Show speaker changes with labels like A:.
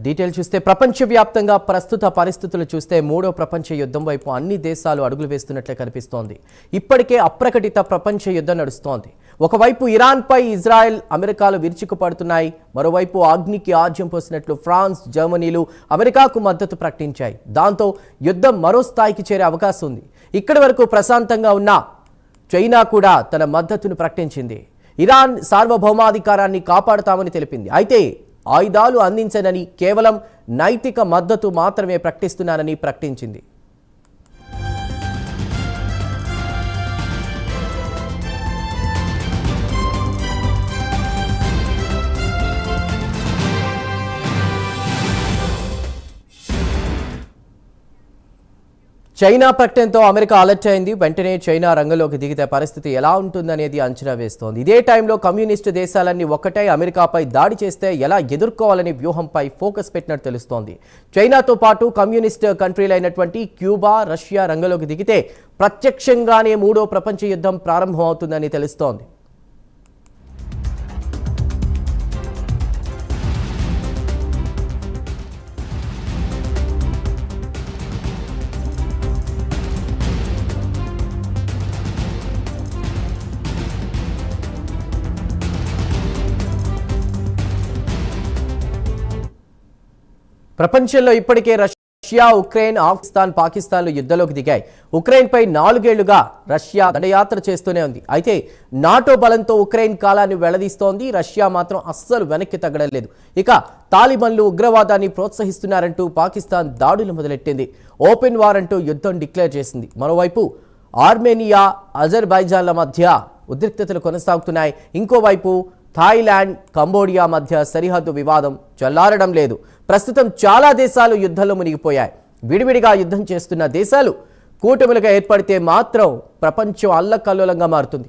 A: Detail చూస్తే ప్రపంచవ్యాప్తంగా ప్రస్తుత పరిస్థితులు చూస్తే మూడో ప్రపంచ యుద్ధం వైపు అన్ని దేశాలు అడుగులు వేస్తున్నట్లే కనిపిస్తోంది. ఇప్పటికే అప్రకటిత ప్రపంచ యుద్ధం నడుస్తోంది. ఒకవైపు ఇరాన్పై ఇజ్రాయెల్, అమెరికాలు విరుచుకుపడుతున్నాయి. మరోవైపు అగ్నికి ఆజ్యం పోసినట్లు ఫ్రాన్స్, జర్మనీలు అమెరికాకు మద్దతు ప్రకటించాయి. దాంతో యుద్ధం మరో స్థాయికి చేరే అవకాశం ఉంది. ఇక్కడి వరకు ప్రశాంతంగా ఉన్న చైనా కూడా తన మద్దతును ప్రకటించింది. ఇరాన్ సార్వభౌమాధికారాన్ని కాపాడుతామని తెలిపింది. అయితే ఆయుధాలు అందించనని, కేవలం నైతిక మద్దతు మాత్రమే ప్రకటిస్తున్నానని ప్రకటించింది. చైనా ప్రకటనతో అమెరికా అలర్ట్ అయింది. వెంటనే చైనా రంగంలోకి దిగితే పరిస్థితి ఎలా ఉంటుందనేది అంచనా వేస్తోంది. ఇదే టైంలో కమ్యూనిస్టు దేశాలన్నీ ఒక్కటై అమెరికాపై దాడి చేస్తే ఎలా ఎదుర్కోవాలనే వ్యూహంపై ఫోకస్ పెట్టినట్టు తెలుస్తోంది. చైనాతో పాటు కమ్యూనిస్ట్ కంట్రీలైనటువంటి క్యూబా, రష్యా రంగంలోకి దిగితే ప్రత్యక్షంగానే మూడో ప్రపంచ యుద్ధం ప్రారంభమవుతుందని తెలుస్తోంది. ప్రపంచంలో ఇప్పటికే రష్యా, ఉక్రెయిన్, ఆఫ్ఘనిస్తాన్, పాకిస్తాన్లు యుద్ధంలోకి దిగాయి. ఉక్రెయిన్పై 4 ఏళ్లుగా రష్యా దండయాత్ర చేస్తూనే ఉంది. అయితే నాటో బలంతో ఉక్రెయిన్ కాలాన్ని వెళ్లదీస్తోంది. రష్యా మాత్రం అస్సలు వెనక్కి తగ్గడం లేదు. ఇక తాలిబాన్లు ఉగ్రవాదాన్ని ప్రోత్సహిస్తున్నారంటూ పాకిస్తాన్ దాడులు మొదలెట్టింది. ఓపెన్ వార్ అంటూ యుద్ధం డిక్లేర్ చేసింది. మరోవైపు ఆర్మేనియా, అజర్బైజాన్ల మధ్య ఉద్రిక్తతలు కొనసాగుతున్నాయి. ఇంకోవైపు థాయిలాండ్, కంబోడియా మధ్య సరిహద్దు వివాదం చల్లారడం లేదు. ప్రస్తుతం చాలా దేశాలు యుద్ధంలో మునిగిపోయాయి. విడివిడిగా యుద్ధం చేస్తున్న దేశాలు కూటమిలుగా ఏర్పడితే మాత్రం ప్రపంచం అల్లకల్లోలంగా మారుతుంది.